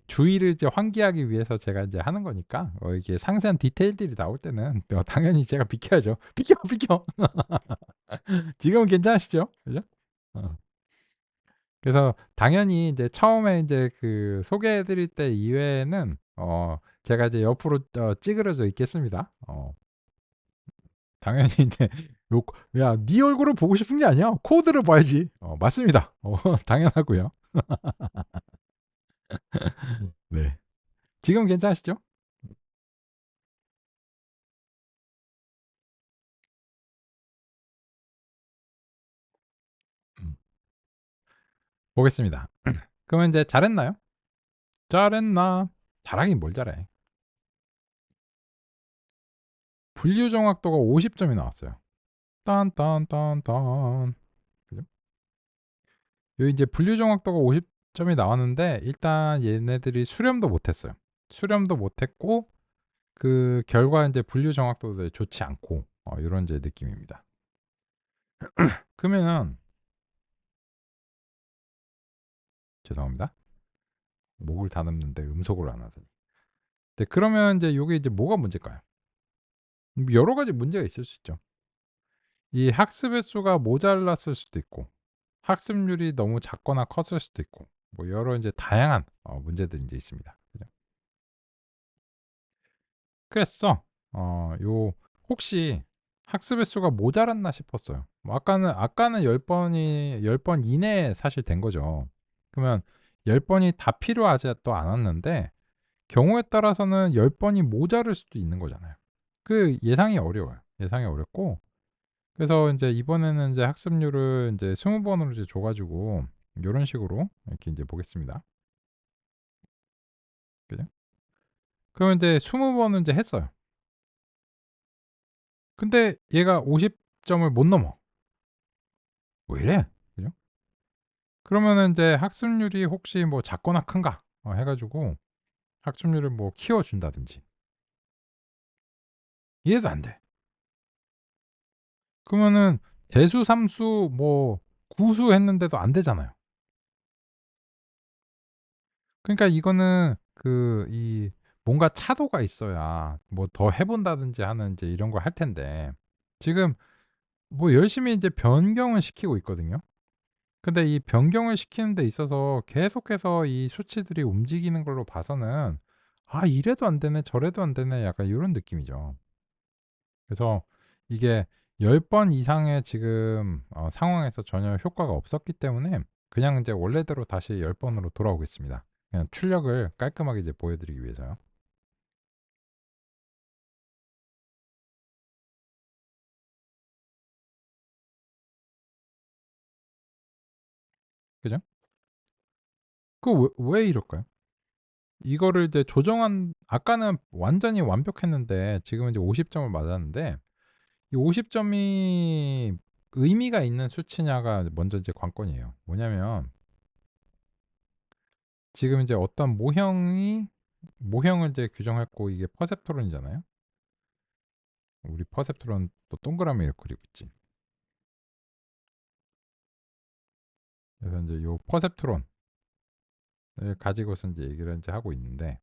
주의를 이제 환기하기 위해서 제가 인제 하는 거니까 이게 상세한 디테일들이 나올 때는 당연히 제가 비켜야죠. "비켜, 비켜." 지금은 괜찮으시죠? 그죠? 어. 그래서 당연히 이제 처음에 인제 소개해 드릴 때 이외에는 제가 이제 옆으로 찌그러져 있겠습니다. 당연히 인제 요 "야 네 얼굴을 보고 싶은 게 아니야. 코드를 봐야지." 맞습니다. 당연하고요. 네. 지금은 괜찮으시죠? 음. 보겠습니다. 그러면 인제 잘했나요? 잘했나? 잘하긴 뭘 잘해. 분류 정확도가 50 점이 나왔어요. 딴딴딴딴. 그죠? 여기 이제 분류 정확도가 50 점이 나왔는데 일단 얘네들이 수렴도 못 했어요. 수렴도 못 했고 결과 인제 분류 정확도도 좋지 않고 요런 이제 느낌입니다. 그러면은 죄송합니다. 목을 다듬는데 음속을 안 하다니. 네, 그러면 인제 요게 이제 뭐가 문제일까요? 여러 가지 문제가 있을 수 있죠. 이 학습 횟수가 모자랐을 수도 있고, 학습률이 너무 작거나 컸을 수도 있고, 뭐 여러 인제 다양한 문제들이 인제 있습니다. 그죠? 그래서 요 혹시 학습 횟수가 모자랐나 싶었어요. 뭐 아까는 10 번이 10번 이내에 사실 된 거죠. 그러면 10 번이 다 필요하지 또 않았는데 경우에 따라서는 10 번이 모자랄 수도 있는 거잖아요. 예상이 어려워요. 예상이 어렵고, 그래서 인제 이번에는 인제 학습률을 인제 20 번으로 이제 줘 가지고 요런 식으로 이렇게 인제 보겠습니다. 그죠? 그러면 인제 20 번을 인제 했어요. 근데 얘가 50 점을 못 넘어. '왜 이래?' 그죠? 그러면은 인제 학습률이 혹시 뭐 작거나 큰가 해 가지고 학습률을 뭐 키워 준다든지. 이해도 안 돼. 그러면은 대수, 삼수, 뭐 구수 했는데도 안 되잖아요. 그러니까 이거는 뭔가 차도가 있어야 뭐 더 해 본다든지 하는 인제 이런 걸 할 텐데, 지금 뭐 열심히 이제 변경을 시키고 있거든요. 근데 이 변경을 시키는 데 있어서 계속해서 이 수치들이 움직이는 걸로 봐서는 '아 이래도 안 되네. 저래도 안 되네.' 약간 요런 느낌이죠. 그래서 이게 10번 이상의 지금 상황에서 전혀 효과가 없었기 때문에 그냥 인제 원래대로 다시 10 번으로 돌아오겠습니다. 그냥 출력을 깔끔하게 이제 보여 드리기 위해서요. 그죠? 왜 이럴까요? 이거를 이제 아까는 완전히 완벽했는데 지금은 이제 50 점을 맞았는데, 이 50 점이 의미가 있는 수치냐가 먼저 이제 관건이에요. 뭐냐면 지금 이제 어떤 모형을 이제 규정했고, 이게 퍼셉트론이잖아요. 우리 퍼셉트론 또 동그라미 이렇게 그리고 있지. 그래서 인제 요 퍼셉트론을 가지고서 인제 얘기를 인제 하고 있는데,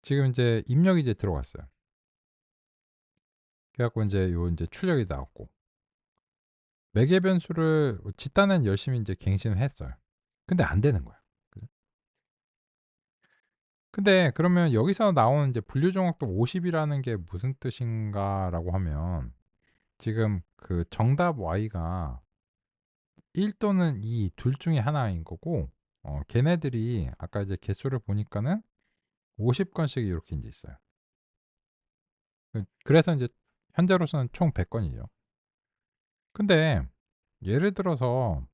지금 인제 입력이 이제 들어갔어요. 그래 갖고 인제 요 인제 출력이 나왔고 매개 변수를 집단은 열심히 인제 갱신을 했어요. 근데 안 되는 거야. 그죠? 근데 그러면 여기서 나오는 이제 분류정확도 50 이라는 게 무슨 뜻인가라고 하면 지금 그 정답 Y가 1 또는 2 둘 중에 하나인 거고 걔네들이 아까 이제 개수를 보니까는 50 건씩 이렇게 인제 있어요. 그래서 인제 현재로서는 총 100 건이죠. 근데 예를 들어서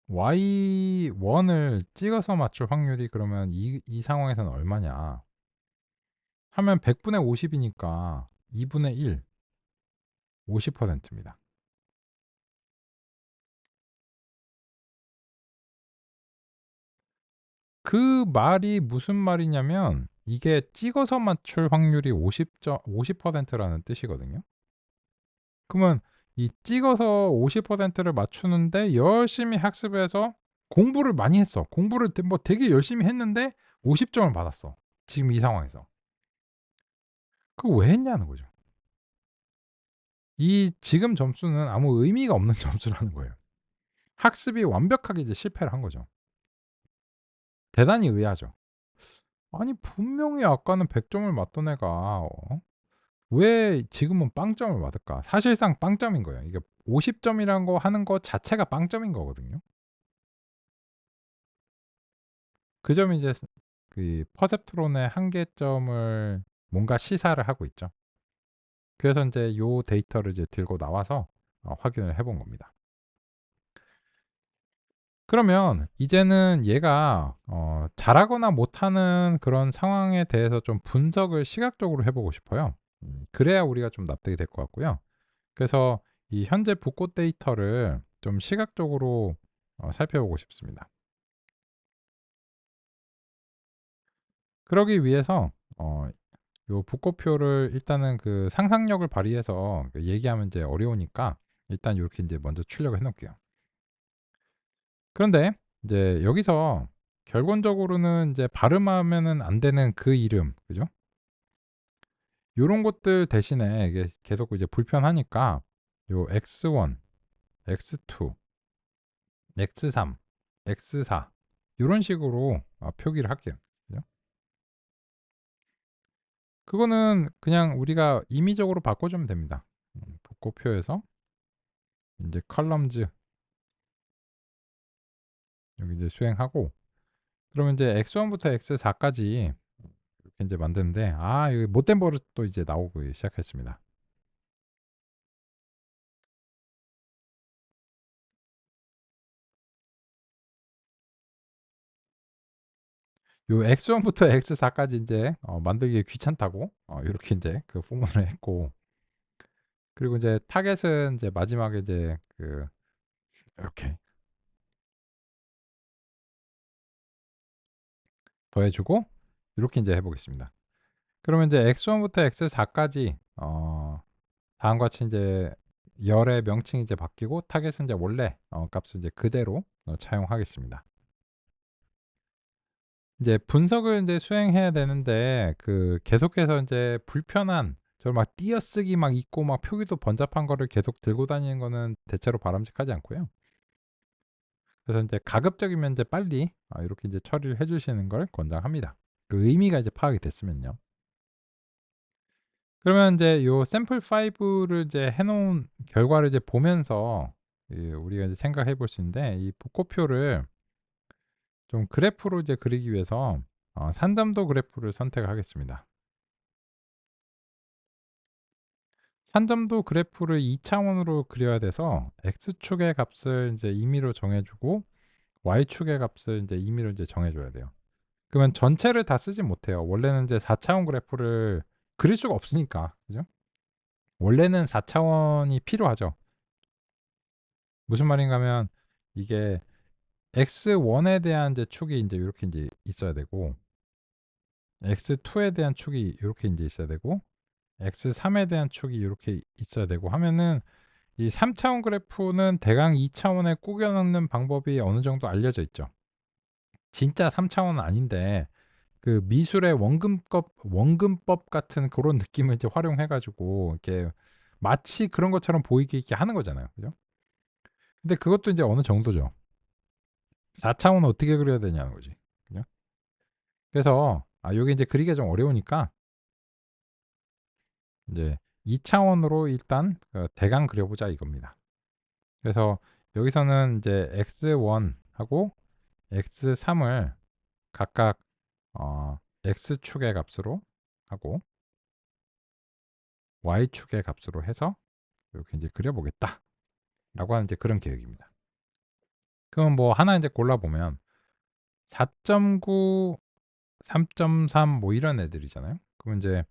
Y1을 찍어서 맞출 확률이 그러면 이 상황에서는 얼마냐 하면 100 분의 50 이니까 2 분의 1 50% 입니다. 그 말이 무슨 말이냐면 이게 찍어서 맞출 확률이 50% 라는 뜻이거든요. 그러면 이 찍어서 50% 를 맞추는데 열심히 학습해서 공부를 많이 했어. 공부를 뭐 되게 열심히 했는데 50 점을 받았어. 지금 이 상황에서. 그거 왜 했냐는 거죠. 이 지금 점수는 아무 의미가 없는 점수라는 거예요. 학습이 완벽하게 이제 실패를 한 거죠. 대단히 의아하죠. 아니 분명히 아까는 100 점을 맞던 애가 왜 지금은 빵점을 받을까? 사실상 빵점인 거예요. 이게 50 점이라는 거 하는 거 자체가 빵점인 거거든요. 그 점이 이제 그 퍼셉트론의 한계점을 뭔가 시사를 하고 있죠. 그래서 인제 요 데이터를 이제 들고 나와서 확인을 해본 겁니다. 그러면 이제는 얘가 잘하거나 못하는 그런 상황에 대해서 좀 분석을 시각적으로 해 보고 싶어요. 그래야 우리가 좀 납득이 될 것 같고요. 그래서 이 현재 붓고 데이터를 좀 시각적으로 살펴보고 싶습니다. 그러기 위해서 요 붓고표를 일단은 그 상상력을 발휘해서 그 얘기하면 이제 어려우니까 일단 요렇게 인제 먼저 출력을 해 놓을게요. 그런데 이제 여기서 결론적으로는 인제 발음하면은 안 되는 그 이름 그죠? 요런 것들 대신에 이게 계속 이제 불편하니까 요 X1, X2, X3, X4 요런 식으로 표기를 할게요. 그죠? 그거는 그냥 우리가 임의적으로 바꿔주면 됩니다. 붓고표에서 인제 컬럼즈 여기 이제 수행하고 그러면 이제 X1 부터 X4 까지 이렇게 인제 만드는데 여기 못된 버릇도 이제 나오기 시작했습니다. 요 X1 부터 X4 까지 인제 만들기 귀찮다고 요렇게 인제 그 포문을 했고 그리고 이제 타겟은 이제 마지막에 이제 그 요렇게 더해 주고 요렇게 인제 해 보겠습니다. 그러면 이제 X1 부터 X4 까지 다음과 같이 인제 열의 명칭이 이제 바뀌고 타겟은 이제 원래 값을 이제 그대로 차용하겠습니다. 이제 분석을 인제 수행해야 되는데 그 계속해서 인제 불편한 저 막 띄어쓰기 막 있고 막 표기도 번잡한 거를 계속 들고 다니는 거는 대체로 바람직하지 않고요. 그래서 인제 가급적이면 인제 빨리 요렇게 인제 처리를 해 주시는 걸 권장합니다. 그 의미가 이제 파악이 됐으면요. 그러면 인제 요 샘플 5를 이제 해 놓은 결과를 이제 보면서 우리가 이제 생각해 볼 수 있는데 이 붓고표를 좀 그래프로 이제 그리기 위해서 산점도 그래프를 선택을 하겠습니다. 산점도 그래프를 2 차원으로 그려야 돼서 x축의 값을 인제 임의로 정해 주고 y축의 값을 인제 임의로 이제 정해 줘야 돼요. 그러면 전체를 다 쓰진 못해요. 원래는 이제 4 차원 그래프를 그릴 수가 없으니까. 그죠? 원래는 4 차원이 필요하죠. 무슨 말인가 하면 이게 x1에 대한 이제 축이 인제 요렇게 인제 있어야 되고 x2에 대한 축이 요렇게 인제 있어야 되고 x3에 대한 축이 요렇게 있어야 되고 하면은 이 3 차원 그래프는 대강 2 차원에 꾸겨 넣는 방법이 어느 정도 알려져 있죠. 진짜 3 차원은 아닌데 그 미술의 원근법 같은 고런 느낌을 이제 활용해 가지고 이렇게 마치 그런 것처럼 보이게 이렇게 하는 거잖아요. 그죠? 근데 그것도 인제 어느 정도죠. 4 차원을 어떻게 그려야 되냐는 거지. 그죠? 그래서 요게 인제 그리기가 좀 어려우니까 인제 2 차원으로 일단 대강 그려 보자 이겁니다. 그래서 여기서는 인제 x1 하고 x3을 각각 x축의 값으로 하고 y축의 값으로 해서 이렇게 인제 그려 보겠다라고 하는 이제 그런 계획입니다. 그럼 뭐 하나 인제 골라 보면 4.9, 3.3 뭐 이런 애들이잖아요. 그럼 인제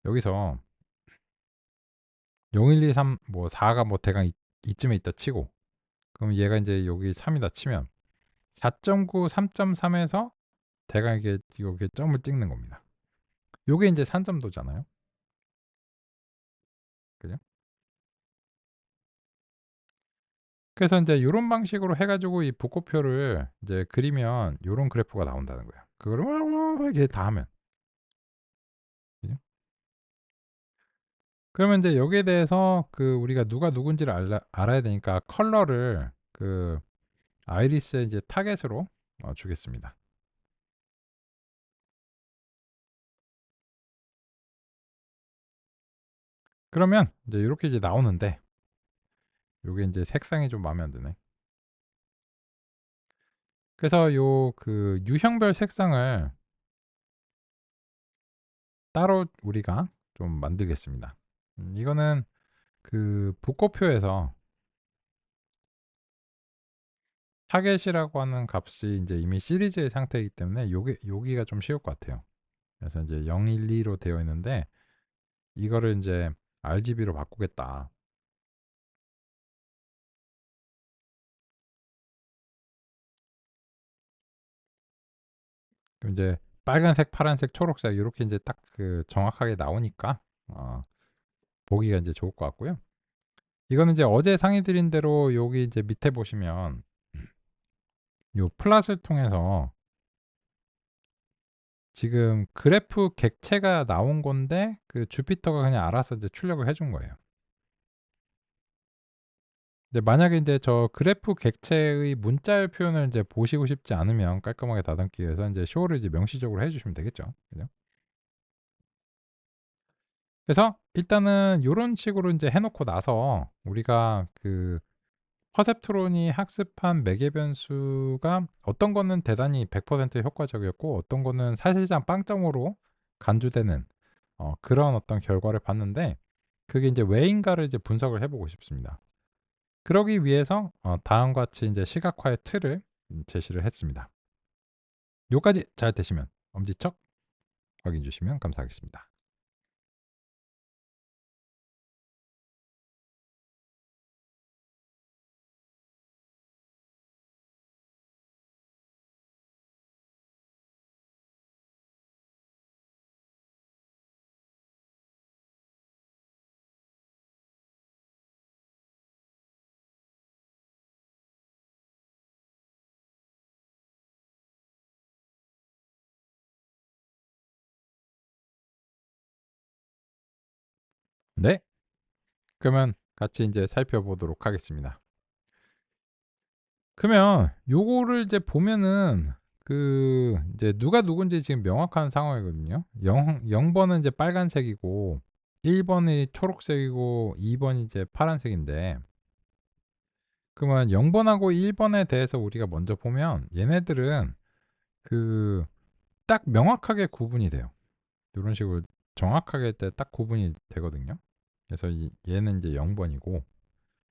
여기서 0, 1, 2, 3 뭐 4가 뭐 대강 이쯤에 있다 치고 그럼 얘가 인제 여기 3 이다 치면 4.9, 3.3 에서 대강 이게 요게 점을 찍는 겁니다. 요게 인제 산점도잖아요. 그죠? 그래서 인제 요런 방식으로 해 가지고 이 부코표를 이제 그리면 요런 그래프가 나온다는 거예요. 그거를 이렇게 다 하면. 그죠? 그러면 인제 여기에 대해서 우리가 누가 누군지를 알아야 되니까 컬러를 아이리스의 이제 타겟으로 주겠습니다. 그러면 이제 요렇게 이제 나오는데 요게 인제 색상이 좀 마음에 안 드네. 그래서 요 유형별 색상을 따로 우리가 좀 만들겠습니다. 이거는 부코표에서 타겟이라고 하는 값이 인제 이미 시리즈의 상태이기 때문에 요게 여기가 좀 쉬울 것 같아요. 그래서 인제 0, 1, 2로 되어 있는데 이거를 인제 RGB로 바꾸겠다. 그럼 이제 빨간색, 파란색, 초록색 요렇게 인제 딱 정확하게 나오니까 어 보기가 인제 좋을 것 같고요. 이거는 이제 어제 상의 드린 대로 여기 이제 밑에 보시면 요 플랫을 통해서 지금 그래프 객체가 나온 건데 주피터가 그냥 알아서 이제 출력을 해준 거예요. 근데 만약에 인제 저 그래프 객체의 문자열 표현을 인제 보시고 싶지 않으면 깔끔하게 다듬기 위해서 인제 쇼를 이제 명시적으로 해 주시면 되겠죠. 그죠? 그래서 일단은 요런 식으로 인제 해 놓고 나서 우리가 퍼셉트론이 학습한 매개 변수가 어떤 거는 대단히 100% 효과적이었고 어떤 거는 사실상 빵점으로 간주되는 그런 어떤 결과를 봤는데 그게 인제 왜인가를 이제 분석을 해 보고 싶습니다. 그러기 위해서 다음과 같이 인제 시각화의 틀을 제시를 했습니다. 요까지 잘 되시면 엄지척 확인해 주시면 감사하겠습니다. 네. 그러면 같이 인제 살펴보도록 하겠습니다. 그러면 요거를 이제 보면은 이제 누가 누군지 지금 명확한 상황이거든요. 0 번은 이제 빨간색이고 1 번이 초록색이고 2 번이 이제 파란색인데 그러면 0 번하고 1 번에 대해서 우리가 먼저 보면 얘네들은 그 딱 명확하게 구분이 돼요. 요런 식으로 정확하게 딱 구분이 되거든요. 그래서 얘는 이제 0 번이고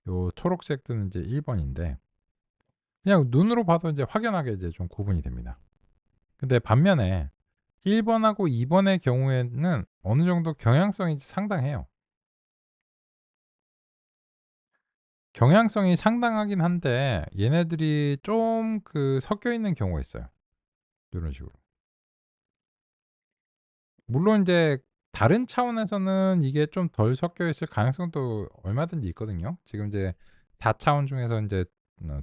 요 초록색들은 이제 1 번인데 그냥 눈으로 봐도 이제 확연하게 이제 좀 구분이 됩니다. 근데 반면에 1 번하고 2 번의 경우에는 어느 정도 경향성이 상당해요. 경향성이 상당하긴 한데 얘네들이 좀 섞여 있는 경우가 있어요. 요런 식으로. 물론 인제 다른 차원에서는 이게 좀 덜 섞여 있을 가능성도 얼마든지 있거든요. 지금 이제 다차원 중에서 인제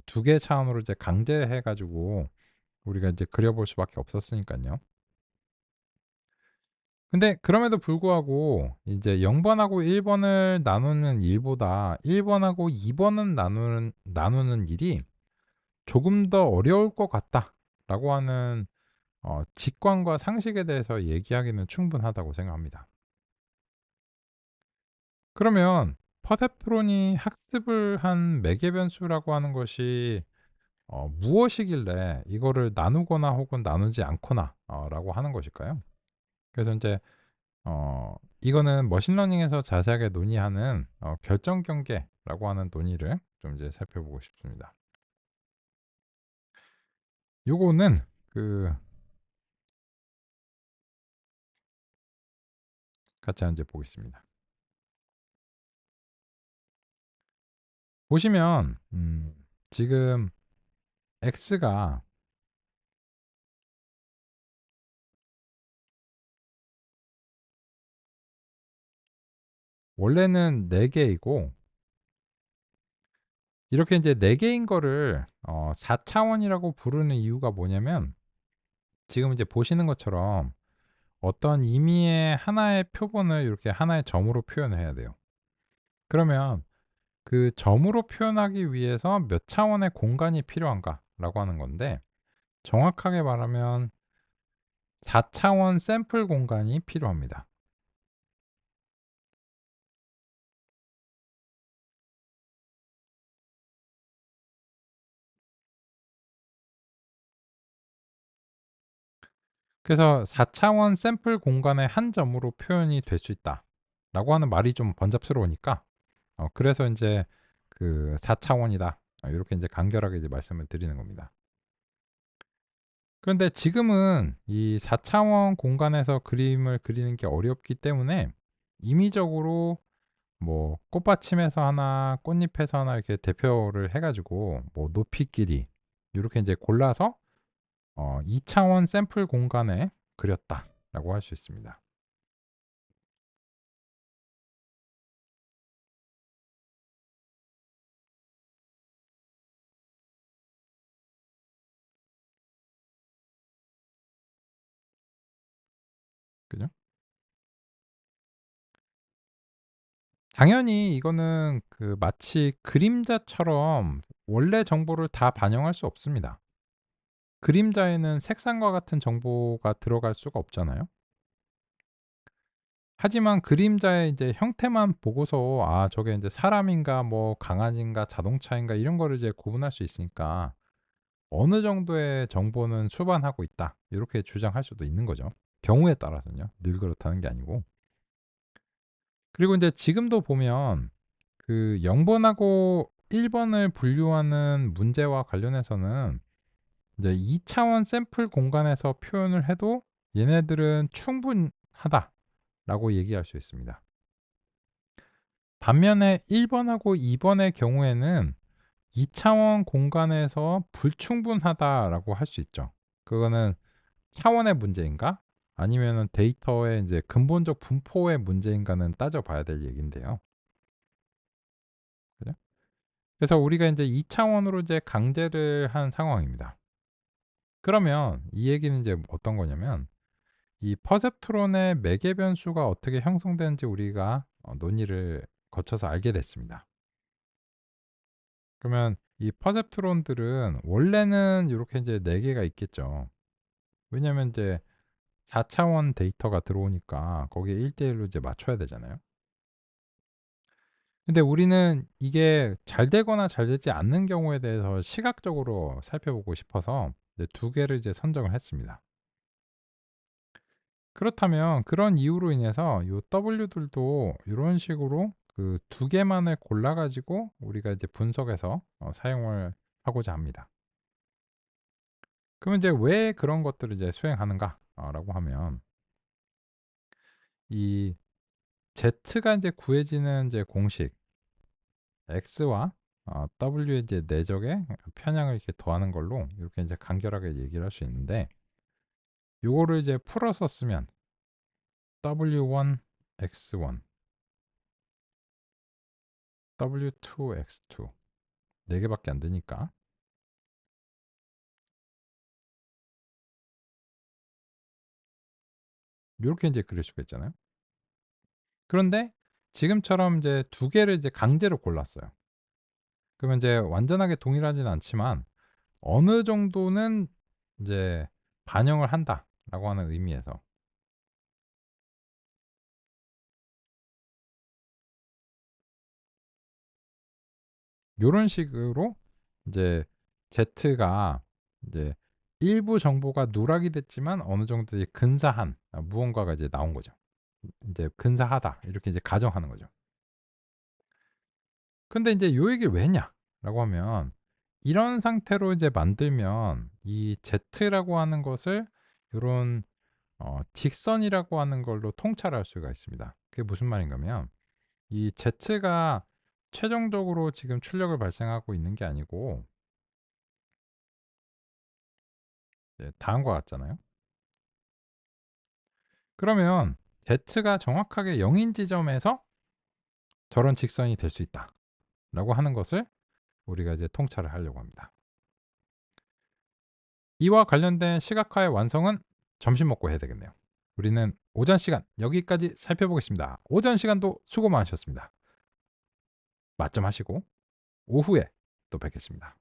2개 차원으로 이제 강제해 가지고 우리가 이제 그려 볼 수밖에 없었으니깐요. 근데 그럼에도 불구하고 이제 0 번하고 1 번을 나누는 일보다 1 번하고 2 번은 나누는 일이 조금 더 어려울 것 같다라고 하는 직관과 상식에 대해서 얘기하기는 충분하다고 생각합니다. 그러면 퍼셉트론이 학습을 한 매개 변수라고 하는 것이 무엇이길래 이거를 나누거나 혹은 나누지 않거나 라고 하는 것일까요? 그래서 인제 이거는 머신러닝에서 자세하게 논의하는 결정 경계라고 하는 논의를 좀 이제 살펴보고 싶습니다. 요거는 그 같이 이제 보겠습니다. 보시면 지금 x가 원래는 4 개이고 이렇게 인제 4 개인 거를 4 차원이라고 부르는 이유가 뭐냐면 지금 이제 보시는 것처럼 어떤 임의의 하나의 표본을 이렇게 하나의 점으로 표현을 해야 돼요. 그러면 그 점으로 표현하기 위해서 몇 차원의 공간이 필요한가라고 하는 건데 정확하게 말하면 4 차원 샘플 공간이 필요합니다. 그래서 4 차원 샘플 공간의 한 점으로 표현이 될 수 있다라고 하는 말이 좀 번잡스러우니까 그래서 인제 그 "4 차원이다." 요렇게 인제 간결하게 이제 말씀을 드리는 겁니다. 그런데 지금은 이 4 차원 공간에서 그림을 그리는 게 어렵기 때문에 임의적으로 뭐 꽃받침에서 하나, 꽃잎에서 하나 이렇게 대표를 해 가지고 뭐 높이, 길이 요렇게 인제 골라서 2 차원 샘플 공간에 그렸다라고 할 수 있습니다. 그죠? 당연히 이거는 그 마치 그림자처럼 원래 정보를 다 반영할 수 없습니다. 그림자에는 색상과 같은 정보가 들어갈 수가 없잖아요. 하지만 그림자의 이제 형태만 보고서 '아 저게 인제 사람인가 뭐 강아지인가 자동차인가.' 이런 거를 이제 구분할 수 있으니까 '어느 정도의 정보는 수반하고 있다.' 요렇게 주장할 수도 있는 거죠. 경우에 따라서는요. 늘 그렇다는 게 아니고. 그리고 인제 지금도 보면 그 0 번하고 1 번을 분류하는 문제와 관련해서는 이제 2 차원 샘플 공간에서 표현을 해도 얘네들은 "충분하다."라고 얘기할 수 있습니다. 반면에 1 번하고 2 번의 경우에는 "2 차원 공간에서 불충분하다."라고 할 수 있죠. 그거는 차원의 문제인가 아니면은 데이터의 인제 근본적 분포의 문제인가는 따져 봐야 될 얘기인데요. 그죠? 그래서 우리가 인제 2 차원으로 이제 강제를 한 상황입니다. 그러면 이 얘기는 이제 어떤 거냐면 이 퍼셉트론의 매개 변수가 어떻게 형성되는지 우리가 논의를 거쳐서 알게 됐습니다. 그러면 이 퍼셉트론들은 원래는 요렇게 인제 4 개가 있겠죠. 왜냐면 인제 4 차원 데이터가 들어오니까 거기에 1대1로 이제 맞춰야 되잖아요. 근데 우리는 이게 잘 되거나 잘 되지 않는 경우에 대해서 시각적으로 살펴보고 싶어서 이제 2 개를 이제 선정을 했습니다. 그렇다면 그런 이유로 인해서 요 W들도 요런 식으로 그 2 개만을 골라 가지고 우리가 이제 분석해서 사용을 하고자 합니다. 그러면 이제 왜 그런 것들을 이제 수행하는가 라고 하면 이 Z가 인제 구해지는 이제 공식 X와 W의 이제 내적의 편향을 이렇게 더하는 걸로 이렇게 인제 간결하게 얘기를 할 수 있는데 요거를 이제 풀어서 쓰면 W1 X1 W2 X2 4 개밖에 안 되니까 요렇게 인제 그릴 수가 있잖아요. 그런데 지금처럼 이제 두 개를 이제 강제로 골랐어요. 그러면 이제 완전하게 동일하진 않지만 어느 정도는 인제 '반영을 한다.'라고 하는 의미에서 요런 식으로 인제 Z가 인제 일부 정보가 누락이 됐지만 어느 정도 이제 근사한 무언가가 이제 나온 거죠. 인제 '근사하다.' 이렇게 이제 가정하는 거죠. 근데 인제 "요 얘기를 왜 했냐?"라고 하면 이런 상태로 이제 만들면 이 Z라고 하는 것을 요런 직선이라고 하는 걸로 통찰할 수가 있습니다. 그게 무슨 말인가면 이 Z가 최종적으로 지금 출력을 발생하고 있는 게 아니고 네 다음과 같잖아요. 그러면 Z가 정확하게 0인 지점에서 저런 직선이 될 수 있다라고 하는 것을 우리가 이제 통찰을 하려고 합니다. 이와 관련된 시각화의 완성은 점심 먹고 해야 되겠네요. 우리는 오전 시간 여기까지 살펴보겠습니다. 오전 시간도 수고 많으셨습니다. 맛 좀 하시고 오후에 또 뵙겠습니다.